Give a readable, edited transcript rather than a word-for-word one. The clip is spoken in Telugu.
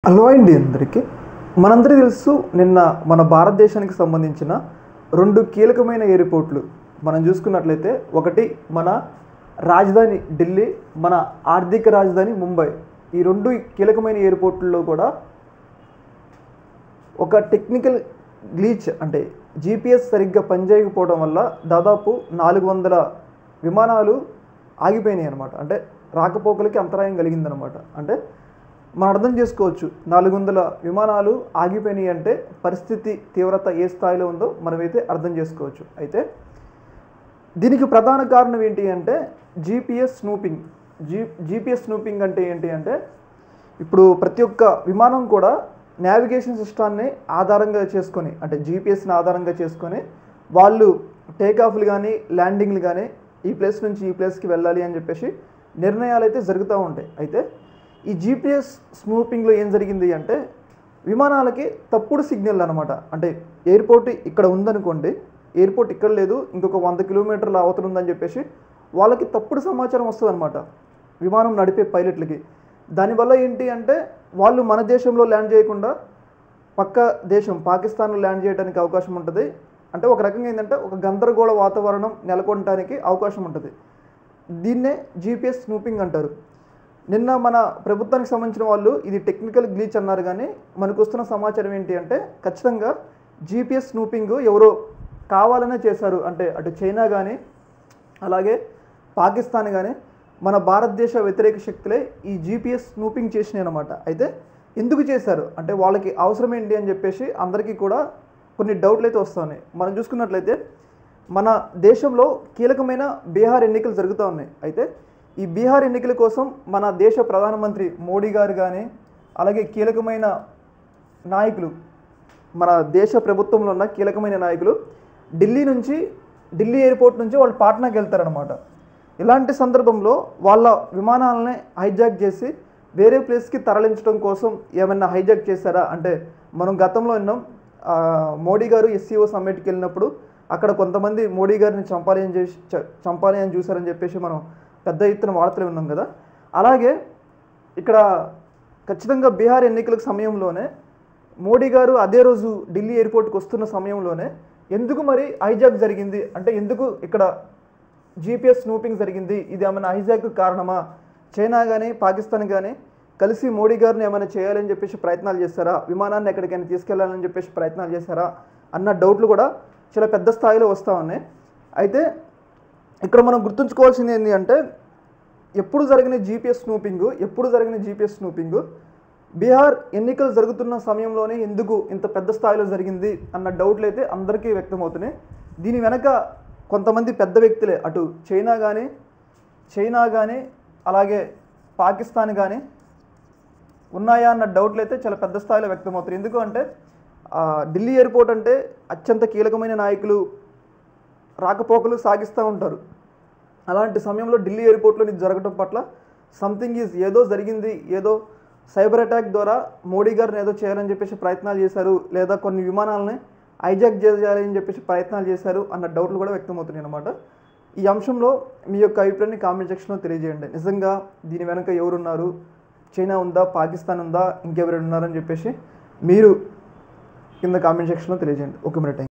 హలో అండి అందరికీ మనందరికీ తెలుసు నిన్న మన భారతదేశానికి సంబంధించిన రెండు కీలకమైన ఎయిర్పోర్ట్లు మనం చూసుకున్నట్లయితే ఒకటి మన రాజధాని ఢిల్లీ, మన ఆర్థిక రాజధాని ముంబై. ఈ రెండు కీలకమైన ఎయిర్పోర్ట్లలో కూడా ఒక టెక్నికల్ గ్లీచ్ అంటే జీపీఎస్ సరిగ్గా పనిచేయకపోవడం వల్ల దాదాపు 400 విమానాలు ఆగిపోయినాయి అన్నమాట. అంటే రాకపోకలకి అంతరాయం కలిగిందనమాట. అంటే మనం అర్థం చేసుకోవచ్చు 400 విమానాలు ఆగిపోయినాయి అంటే పరిస్థితి తీవ్రత ఏ స్థాయిలో ఉందో మనమైతే అర్థం చేసుకోవచ్చు. అయితే దీనికి ప్రధాన కారణం ఏంటి అంటే జీపీఎస్ స్నూపింగ్. జీపీఎస్ స్నూపింగ్ అంటే ఏంటి అంటే ఇప్పుడు ప్రతి ఒక్క విమానం కూడా నావిగేషన్ సిస్టాన్ని ఆధారంగా చేసుకొని అంటే జీపీఎస్ని ఆధారంగా చేసుకొని వాళ్ళు టేకాఫ్లు కానీ ల్యాండింగ్లు కానీ ఈ ప్లేస్ నుంచి ఈ ప్లేస్కి వెళ్ళాలి అని చెప్పేసి నిర్ణయాలు అయితే జరుగుతూ ఉంటాయి. అయితే ఈ జీపీఎస్ స్నూపింగ్లో ఏం జరిగింది అంటే విమానాలకి తప్పుడు సిగ్నల్ అనమాట. అంటే ఎయిర్పోర్ట్ ఇక్కడ ఉందనుకోండి, ఎయిర్పోర్ట్ ఇక్కడ లేదు, ఇంకొక 100 కిలోమీటర్ల అవతల ఉందని చెప్పేసి వాళ్ళకి తప్పుడు సమాచారం వస్తుంది అనమాట విమానం నడిపే పైలట్లకి. దానివల్ల ఏంటి అంటే వాళ్ళు మన దేశంలో ల్యాండ్ చేయకుండా పక్క దేశం పాకిస్తాన్లో ల్యాండ్ చేయడానికి అవకాశం ఉంటుంది. అంటే ఒక రకంగా ఏంటంటే ఒక గందరగోళ వాతావరణం నెలకొనడానికి అవకాశం ఉంటుంది. దీన్నే జీపీఎస్ స్నూపింగ్ అంటారు. నిన్న మన ప్రభుత్వానికి సంబంధించిన వాళ్ళు ఇది టెక్నికల్ గ్లీచ్ అన్నారు, కానీ మనకు వస్తున్న సమాచారం ఏంటి అంటే ఖచ్చితంగా జీపీఎస్ స్నూపింగ్ ఎవరో కావాలనే చేశారు. అంటే అటు చైనా కానీ అలాగే పాకిస్తాన్ కానీ మన భారతదేశ వ్యతిరేక శక్తులే ఈ జీపీఎస్ స్నూపింగ్ చేసినాయి అనమాట. అయితే ఎందుకు చేశారు అంటే వాళ్ళకి అవసరం ఏంటి అని చెప్పేసి అందరికీ కూడా కొన్ని డౌట్లు అయితే వస్తున్నాయి. మనం చూసుకున్నట్లయితే మన దేశంలో కీలకమైన బీహార్ ఎన్నికలు జరుగుతూ ఉన్నాయి. అయితే ఈ బీహార్ ఎన్నికల కోసం మన దేశ ప్రధానమంత్రి మోడీ గారు కానీ అలాగే కీలకమైన నాయకులు మన దేశ ప్రభుత్వంలో ఉన్న కీలకమైన నాయకులు ఢిల్లీ ఎయిర్పోర్ట్ నుంచి వాళ్ళు పాట్నాకి వెళ్తారనమాట. ఇలాంటి సందర్భంలో వాళ్ళ విమానాలని హైజాక్ చేసి వేరే ప్లేస్కి తరలించడం కోసం ఏమైనా హైజాక్ చేశారా అంటే మనం గతంలో విన్నాం. మోడీ గారు ఎస్సీఓ సమ్మిట్కి వెళ్ళినప్పుడు అక్కడ కొంతమంది మోడీ గారిని చంపాలి అని చూశారని చెప్పేసి మనం పెద్ద ఎత్తున వార్తలు విన్నాం కదా. అలాగే ఇక్కడ ఖచ్చితంగా బీహార్ ఎన్నికల సమయంలోనే మోడీ గారు అదే రోజు ఢిల్లీ ఎయిర్పోర్ట్కి వస్తున్న సమయంలోనే ఎందుకు మరి హైజాక్ జరిగింది అంటే ఎందుకు ఇక్కడ జీపీఎస్ స్నూపింగ్ జరిగింది, ఇది ఏమైనా హైజాక్ కారణమా, చైనా కానీ పాకిస్తాన్ కానీ కలిసి మోడీ గారిని ఏమైనా చేయాలని చెప్పేసి ప్రయత్నాలు చేస్తారా, విమానాన్ని ఎక్కడికైనా తీసుకెళ్లాలని చెప్పేసి ప్రయత్నాలు చేశారా అన్న డౌట్లు కూడా చాలా పెద్ద స్థాయిలో వస్తూ ఉన్నాయి. అయితే ఇక్కడ మనం గుర్తుంచుకోవాల్సింది ఏంటి అంటే ఎప్పుడు జరిగిన జీపీఎస్ స్నూపింగ్ బీహార్ ఎన్నికలు జరుగుతున్న సమయంలోనే ఎందుకు ఇంత పెద్ద స్థాయిలో జరిగింది అన్న డౌట్లు అయితే అందరికీ వ్యక్తమవుతున్నాయి. దీని వెనక కొంతమంది పెద్ద వ్యక్తులే అటు చైనా కానీ అలాగే పాకిస్తాన్ కానీ ఉన్నాయా అన్న డౌట్లు అయితే చాలా పెద్ద స్థాయిలో వ్యక్తమవుతాయి. ఎందుకు అంటే ఢిల్లీ ఎయిర్పోర్ట్ అంటే అత్యంత కీలకమైన నాయకులు రాకపోకలు సాగిస్తూ ఉంటారు. అలాంటి సమయంలో ఢిల్లీ ఎయిర్పోర్ట్లో ఇది జరగడం పట్ల ఏదో జరిగింది, ఏదో సైబర్ అటాక్ ద్వారా మోడీ గారిని ఏదో చేయాలని చెప్పేసి ప్రయత్నాలు చేశారు, లేదా కొన్ని విమానాలని హైజాక్ చేయాలని చెప్పేసి ప్రయత్నాలు చేశారు అన్న డౌట్లు కూడా వ్యక్తమవుతున్నాయి అన్నమాట. ఈ అంశంలో మీ యొక్క అభిప్రాయాన్ని కామెంట్ సెక్షన్లో తెలియజేయండి. నిజంగా దీని వెనక ఎవరున్నారు, చైనా ఉందా, పాకిస్తాన్ ఉందా, ఇంకెవరైనా ఉన్నారని చెప్పేసి మీరు కింద కామెంట్ సెక్షన్లో తెలియజేయండి. ఒక మినిట్.